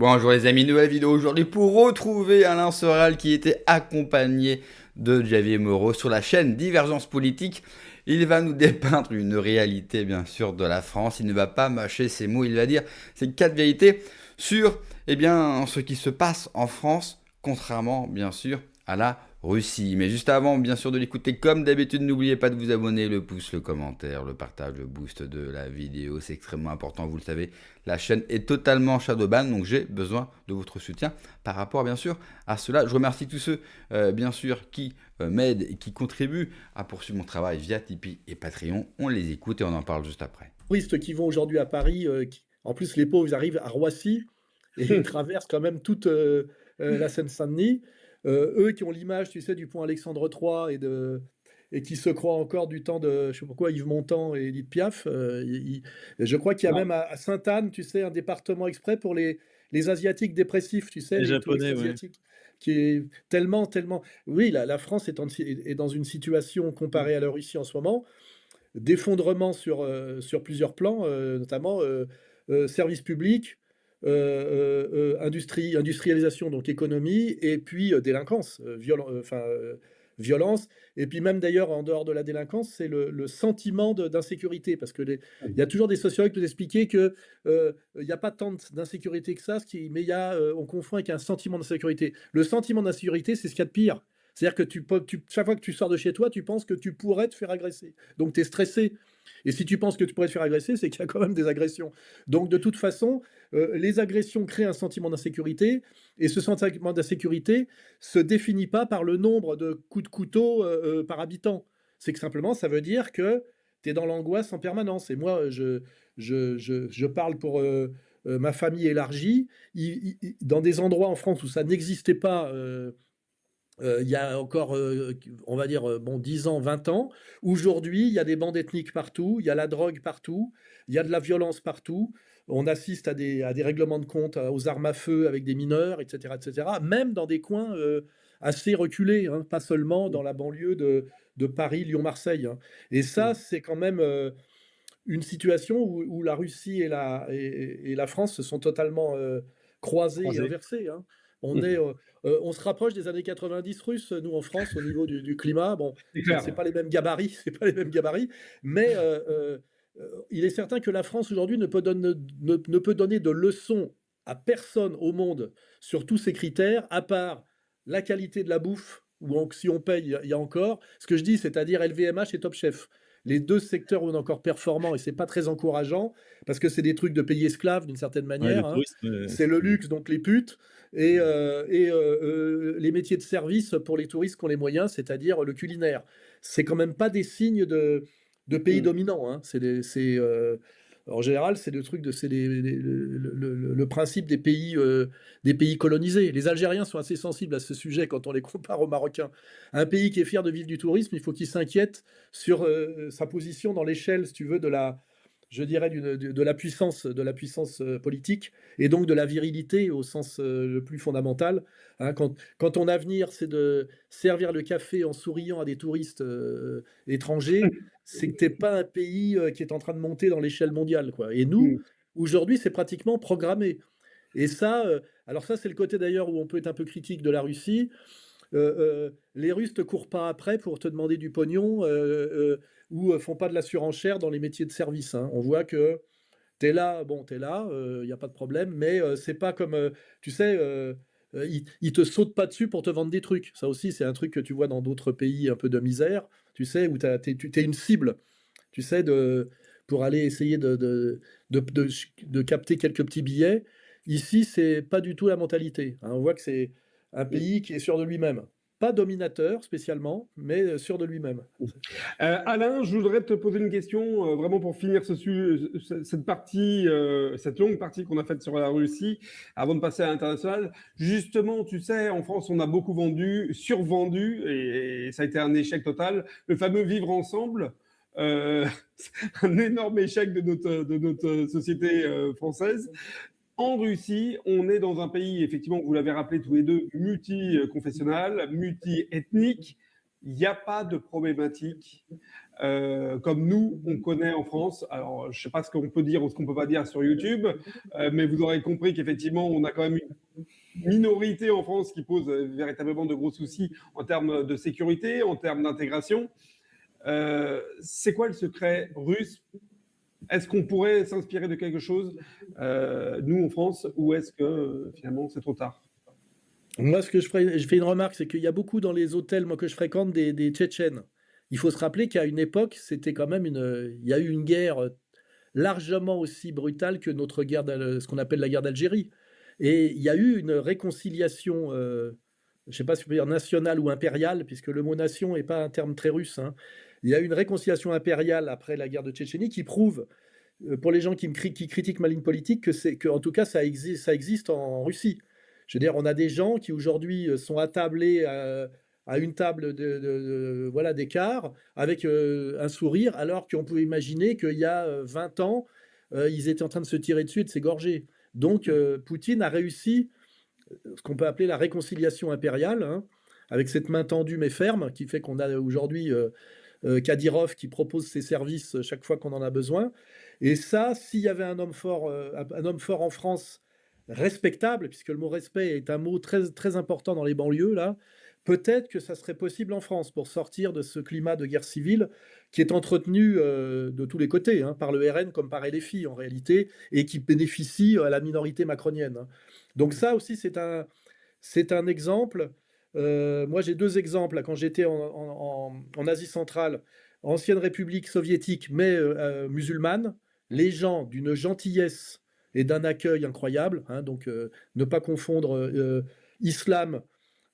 Bonjour les amis, nouvelle vidéo aujourd'hui pour retrouver Alain Soral qui était accompagné de Javier Moreau sur la chaîne Divergence Politique. Il va nous dépeindre une réalité bien sûr de la France, il ne va pas mâcher ses mots, il va dire ces quatre vérités sur ce qui se passe en France, contrairement bien sûr à la Russie. Mais juste avant bien sûr de l'écouter, comme d'habitude, n'oubliez pas de vous abonner, le pouce, le commentaire, le partage, le boost de la vidéo, c'est extrêmement important, vous le savez. La chaîne est totalement shadowban, donc j'ai besoin de votre soutien par rapport bien sûr à cela. Je remercie tous ceux bien sûr qui m'aident et qui contribuent à poursuivre mon travail via Tipeee et Patreon. On les écoute et on en parle juste après. Touristes qui vont aujourd'hui à Paris, en plus les pauvres ils arrivent à Roissy et ils traversent quand même toute la Seine-Saint-Denis. Eux qui ont l'image, tu sais, du pont Alexandre III et qui se croient encore du temps de, je sais pas quoi, Yves Montand et Édith Piaf. Je crois qu'il y a même à Sainte-Anne, tu sais, un département exprès pour les Asiatiques dépressifs, tu sais, Les les touristes japonais, ouais. asiatiques, qui est tellement, tellement. Oui, la France est dans une situation comparée à la Russie en ce moment d'effondrement sur plusieurs plans, notamment services publics, industrialisation, donc économie, et puis délinquance, violence. Et puis même d'ailleurs, en dehors de la délinquance, c'est le sentiment d'insécurité, parce que il y a toujours des sociologues qui nous expliquaient que il n'y a pas tant d'insécurité que ça, mais on confond avec un sentiment d'insécurité. Le sentiment d'insécurité, c'est ce qu'il y a de pire. C'est-à-dire que chaque fois que tu sors de chez toi, tu penses que tu pourrais te faire agresser. Donc tu es stressé. Et si tu penses que tu pourrais te faire agresser, c'est qu'il y a quand même des agressions. Donc de toute façon, les agressions créent un sentiment d'insécurité. Et ce sentiment d'insécurité se définit pas par le nombre de coups de couteau par habitant. C'est que simplement, ça veut dire que tu es dans l'angoisse en permanence. Et moi, je parle pour ma famille élargie. Dans des endroits en France où ça n'existait pas, il y a encore, on va dire, bon 10 ans, 20 ans. Aujourd'hui, il y a des bandes ethniques partout, il y a la drogue partout, il y a de la violence partout. On assiste à des règlements de compte, aux armes à feu avec des mineurs, et cetera, et cetera. Même dans des coins, assez reculés, hein, pas seulement dans la banlieue de Paris, Lyon, Marseille, hein. Et ça, c'est quand même, une situation où la Russie et la France se sont totalement, croisées et Croisés. inversées, hein. On se rapproche des années 90 russes, nous, en France, au niveau du climat. Bon, C'est c'est clair. pas les mêmes gabarits, c'est pas les mêmes gabarits, mais il est certain que la France, aujourd'hui, ne peut donner de leçons à personne au monde sur tous ces critères, à part la qualité de la bouffe, ou si on paye, il y a encore. Ce que je dis, c'est-à-dire LVMH et Top Chef. Les 2 secteurs où on est encore performants, et c'est pas très encourageant, parce que c'est des trucs de pays esclaves d'une certaine Ouais, le manière, hein. tourisme, C'est le luxe, donc les putes, et les métiers de service pour les touristes qui ont les moyens, c'est-à-dire le culinaire. C'est quand même pas des signes de pays dominants, hein. En général, c'est le truc c'est le principe des pays colonisés. Les Algériens sont assez sensibles à ce sujet quand on les compare aux Marocains. Un pays qui est fier de vivre du tourisme, il faut qu'il s'inquiète sur sa position dans l'échelle, si tu veux, je dirais, de la puissance politique, et donc de la virilité au sens le plus fondamental, hein. Quand ton avenir, c'est de servir le café en souriant à des touristes étrangers, c'est que tu n'es pas un pays qui est en train de monter dans l'échelle mondiale, quoi. Et nous, aujourd'hui, c'est pratiquement programmé. Et ça, alors ça, c'est le côté d'ailleurs où on peut être un peu critique de la Russie. Les Russes te courent pas après pour te demander du pognon, ou font pas de la surenchère dans les métiers de service, hein. On voit que tu es là, bon, tu es là, il y a pas de problème, mais c'est pas comme, tu sais, ils te sautent pas dessus pour te vendre des trucs. Ça aussi, c'est un truc que tu vois dans d'autres pays un peu de misère, tu sais, où tu es une cible, tu sais, pour aller essayer de capter quelques petits billets. Ici, c'est pas du tout la mentalité, hein. On voit que c'est un pays qui est sûr de lui-même. Pas dominateur spécialement, mais sûr de lui-même. Alain, je voudrais te poser une question, vraiment pour finir cette partie, cette longue partie qu'on a faite sur la Russie, avant de passer à l'international. Justement, tu sais, en France, on a beaucoup vendu, survendu, et ça a été un échec total. Le fameux vivre ensemble, euh, un énorme échec de notre société française. En Russie, on est dans un pays, effectivement, vous l'avez rappelé tous les deux, multi-confessionnel, multi-ethnique. Il n'y a pas de problématique comme nous, on connaît en France. Alors, je ne sais pas ce qu'on peut dire ou ce qu'on ne peut pas dire sur YouTube, mais vous aurez compris qu'effectivement, on a quand même une minorité en France qui pose véritablement de gros soucis en termes de sécurité, en termes d'intégration. C'est quoi le secret russe? Est-ce qu'on pourrait s'inspirer de quelque chose, nous, en France, ou est-ce que finalement, c'est trop tard? Moi, je fais une remarque, c'est qu'il y a beaucoup dans les hôtels, moi, que je fréquente, des Tchétchènes. Il faut se rappeler qu'à une époque, c'était quand même il y a eu une guerre largement aussi brutale que notre guerre, ce qu'on appelle la guerre d'Algérie. Et il y a eu une réconciliation, je ne sais pas si on peut dire nationale ou impériale, puisque le mot nation n'est pas un terme très russe, hein. Il y a eu une réconciliation impériale après la guerre de Tchétchénie qui prouve, pour les gens qui critiquent ma ligne politique, que en tout cas, ça existe en Russie. Je veux dire, on a des gens qui aujourd'hui sont attablés à une table voilà, d'écart avec un sourire, alors qu'on pouvait imaginer qu'il y a 20 ans, ils étaient en train de se tirer dessus et de s'égorger. Donc, Poutine a réussi ce qu'on peut appeler la réconciliation impériale, hein, avec cette main tendue mais ferme, qui fait qu'on a aujourd'hui Kadyrov qui propose ses services chaque fois qu'on en a besoin. Et ça, s'il y avait un homme fort en France, respectable, puisque le mot respect est un mot très, très important dans les banlieues, là, peut-être que ça serait possible en France pour sortir de ce climat de guerre civile qui est entretenu de tous les côtés, hein, par le RN comme par LFI en réalité, et qui bénéficie à la minorité macronienne, hein. Donc ça aussi, c'est un exemple. Moi, j'ai deux exemples. Là, quand j'étais en Asie centrale, ancienne République soviétique, mais musulmane, les gens d'une gentillesse et d'un accueil incroyable, hein, donc ne pas confondre islam,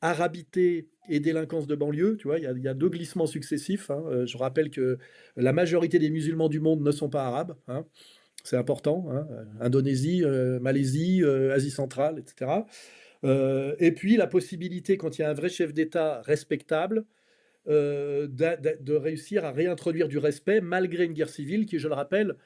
arabité et délinquance de banlieue. Tu vois, il y a deux glissements successifs, hein. Je rappelle que la majorité des musulmans du monde ne sont pas arabes, hein. C'est important, hein. Indonésie, Malaisie, Asie centrale, etc. Et puis la possibilité, quand il y a un vrai chef d'État respectable, de réussir à réintroduire du respect malgré une guerre civile qui, je le rappelle,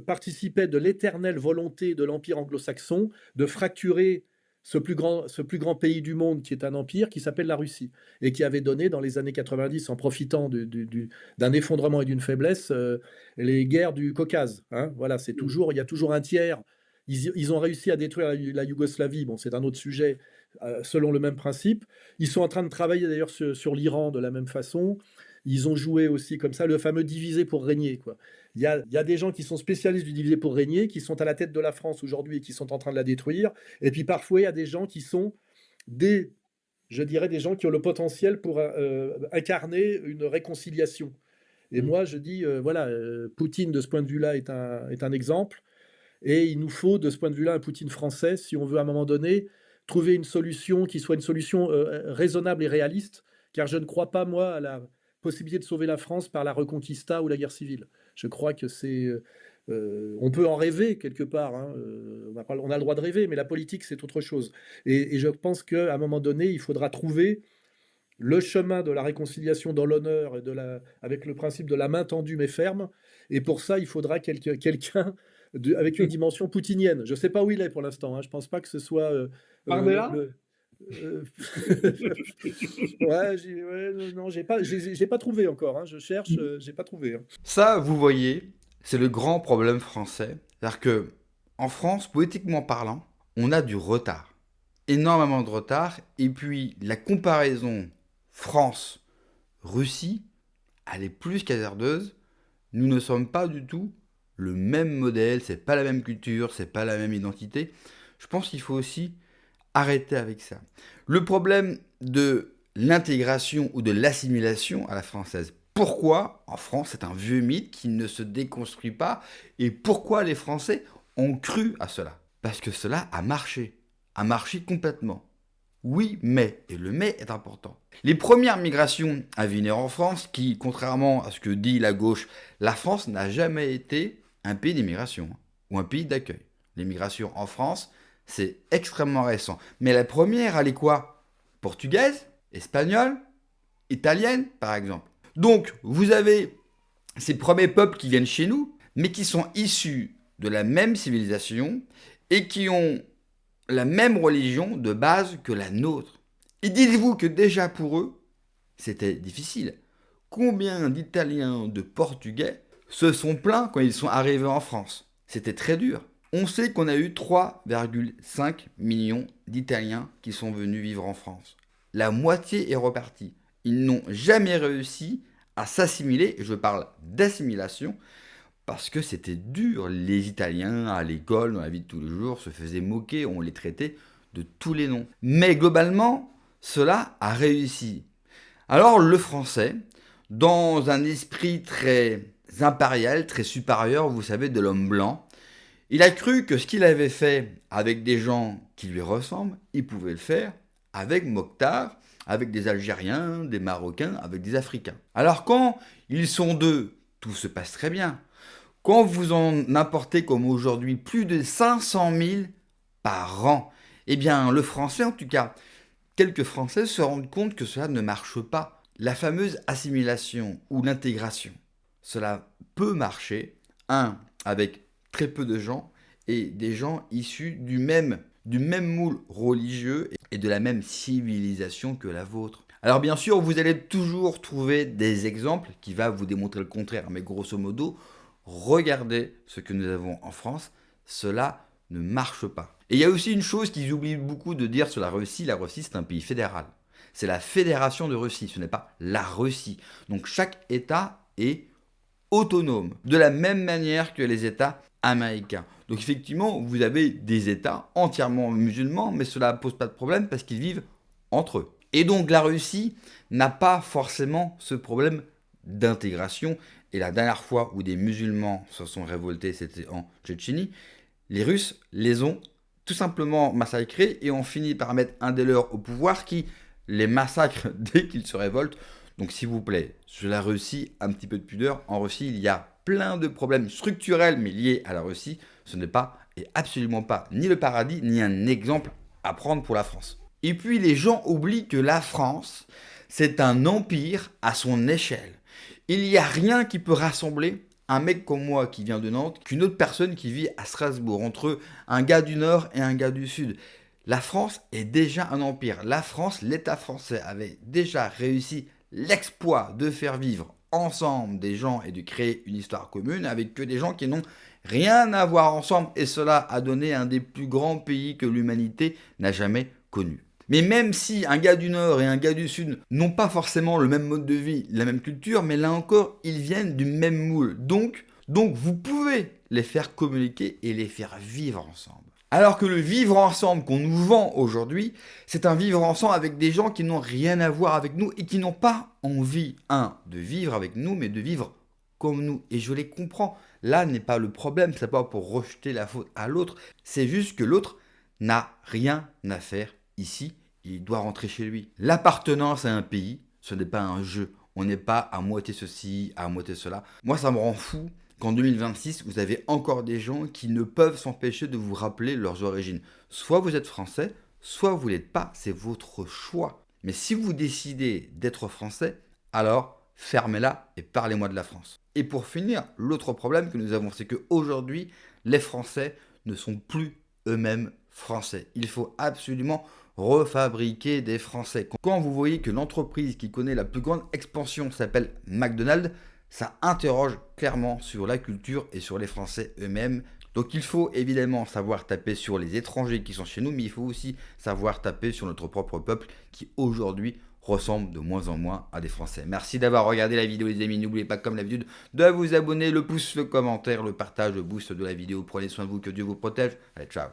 participait de l'éternelle volonté de l'Empire anglo-saxon de fracturer ce plus grand pays du monde qui est un empire qui s'appelle la Russie et qui avait donné dans les années 90, en profitant d'un effondrement et d'une faiblesse, les guerres du Caucase, hein. Voilà, il y a toujours un tiers. Ils ont réussi à détruire la Yougoslavie, bon, c'est un autre sujet, selon le même principe. Ils sont en train de travailler d'ailleurs sur l'Iran de la même façon. Ils ont joué aussi comme ça le fameux diviser pour régner, quoi. Il y a des gens qui sont spécialistes du diviser pour régner, qui sont à la tête de la France aujourd'hui et qui sont en train de la détruire. Et puis parfois, il y a des gens qui sont je dirais, des gens qui ont le potentiel pour incarner une réconciliation. Et moi, je dis, voilà, Poutine, de ce point de vue-là, est un exemple. Et il nous faut, de ce point de vue-là, un Poutine français, si on veut à un moment donné trouver une solution qui soit une solution raisonnable et réaliste, car je ne crois pas, moi, à la possibilité de sauver la France par la Reconquista ou la guerre civile. Je crois que on peut en rêver quelque part, hein, on a le droit de rêver, mais la politique, c'est autre chose. Et je pense qu'à un moment donné, il faudra trouver le chemin de la réconciliation dans l'honneur et avec le principe de la main tendue mais ferme. Et pour ça, il faudra quelqu'un avec une dimension poutinienne. Je ne sais pas où il est pour l'instant, hein. Je ne pense pas que ce soit Bardella? Ouais, non, j'ai pas trouvé encore, hein. Je cherche, j'ai pas trouvé, hein. Ça, vous voyez, c'est le grand problème français. C'est-à-dire que, en France, politiquement parlant, on a du retard. Énormément de retard. Et puis, la comparaison France-Russie, elle est plus qu'hasardeuse. Nous ne sommes pas du tout le même modèle, c'est pas la même culture, c'est pas la même identité. Je pense qu'il faut aussi arrêter avec ça. Le problème de l'intégration ou de l'assimilation à la française. Pourquoi en France c'est un vieux mythe qui ne se déconstruit pas et pourquoi les Français ont cru à cela? Parce que cela a marché complètement. Oui, mais, et le mais est important. Les premières migrations à venir en France, qui, contrairement à ce que dit la gauche, la France n'a jamais été un pays d'immigration ou un pays d'accueil. L'immigration en France, c'est extrêmement récent. Mais la première, elle est quoi? Portugaise, espagnole, italienne, par exemple. Donc, vous avez ces premiers peuples qui viennent chez nous, mais qui sont issus de la même civilisation et qui ont la même religion de base que la nôtre. Et dites-vous que déjà pour eux, c'était difficile. combien d'Italiens, de Portugais se sont plaints quand ils sont arrivés en France. C'était très dur. On sait qu'on a eu 3,5 millions d'Italiens qui sont venus vivre en France. La moitié est repartie. Ils n'ont jamais réussi à s'assimiler, et je parle d'assimilation, parce que c'était dur. Les Italiens, à l'école, dans la vie de tous les jours, se faisaient moquer, on les traitait de tous les noms. Mais globalement, cela a réussi. Alors le français, dans un esprit très impérial, très supérieur, vous savez, de l'homme blanc, il a cru que ce qu'il avait fait avec des gens qui lui ressemblent, il pouvait le faire avec Mokhtar, avec des Algériens, des Marocains, avec des Africains. Alors quand ils sont deux, tout se passe très bien. Quand vous en apportez comme aujourd'hui plus de 500 000 par an, eh bien le français, en tout cas, quelques Français se rendent compte que cela ne marche pas. La fameuse assimilation ou l'intégration, cela peut marcher, avec très peu de gens et des gens issus du même moule religieux et de la même civilisation que la vôtre. Alors bien sûr, vous allez toujours trouver des exemples qui vont vous démontrer le contraire, mais grosso modo, regardez ce que nous avons en France, cela ne marche pas. Et il y a aussi une chose qu'ils oublient beaucoup de dire sur la Russie c'est un pays fédéral. C'est la fédération de Russie, ce n'est pas la Russie. Donc chaque État est autonome, de la même manière que les États américains. Donc effectivement, vous avez des États entièrement musulmans, mais cela ne pose pas de problème parce qu'ils vivent entre eux. Et donc la Russie n'a pas forcément ce problème d'intégration. Et la dernière fois où des musulmans se sont révoltés, c'était en Tchétchénie. Les Russes les ont tout simplement massacrés et ont fini par mettre un des leurs au pouvoir qui les massacre dès qu'ils se révoltent. Donc s'il vous plaît, sur la Russie, un petit peu de pudeur. En Russie, il y a plein de problèmes structurels, mais liés à la Russie. Ce n'est pas et absolument pas ni le paradis, ni un exemple à prendre pour la France. Et puis les gens oublient que la France, c'est un empire à son échelle. Il n'y a rien qui peut rassembler un mec comme moi qui vient de Nantes qu'une autre personne qui vit à Strasbourg, entre un gars du Nord et un gars du Sud. La France est déjà un empire. La France, l'État français avait déjà réussi l'exploit de faire vivre ensemble des gens et de créer une histoire commune avec que des gens qui n'ont rien à voir ensemble. Et cela a donné un des plus grands pays que l'humanité n'a jamais connu. Mais même si un gars du Nord et un gars du Sud n'ont pas forcément le même mode de vie, la même culture, mais là encore, ils viennent du même moule. Donc vous pouvez les faire communiquer et les faire vivre ensemble. Alors que le vivre ensemble qu'on nous vend aujourd'hui, c'est un vivre ensemble avec des gens qui n'ont rien à voir avec nous et qui n'ont pas envie, de vivre avec nous, mais de vivre comme nous. Et je les comprends. Là n'est pas le problème, c'est pas pour rejeter la faute à l'autre, c'est juste que l'autre n'a rien à faire ici, il doit rentrer chez lui. L'appartenance à un pays, ce n'est pas un jeu. On n'est pas à moitié ceci, à moitié cela. Moi, ça me rend fou qu'en 2026, vous avez encore des gens qui ne peuvent s'empêcher de vous rappeler leurs origines. Soit vous êtes français, soit vous l'êtes pas, c'est votre choix. Mais si vous décidez d'être français, alors fermez-la et parlez-moi de la France. Et pour finir, l'autre problème que nous avons, c'est qu'aujourd'hui, les Français ne sont plus eux-mêmes français. Il faut absolument refabriquer des Français. Quand vous voyez que l'entreprise qui connaît la plus grande expansion s'appelle McDonald's, ça interroge clairement sur la culture et sur les Français eux-mêmes. Donc il faut évidemment savoir taper sur les étrangers qui sont chez nous, mais il faut aussi savoir taper sur notre propre peuple qui aujourd'hui ressemble de moins en moins à des Français. Merci d'avoir regardé la vidéo les amis, n'oubliez pas comme d'habitude de vous abonner, le pouce, le commentaire, le partage, le boost de la vidéo. Prenez soin de vous, que Dieu vous protège. Allez, ciao.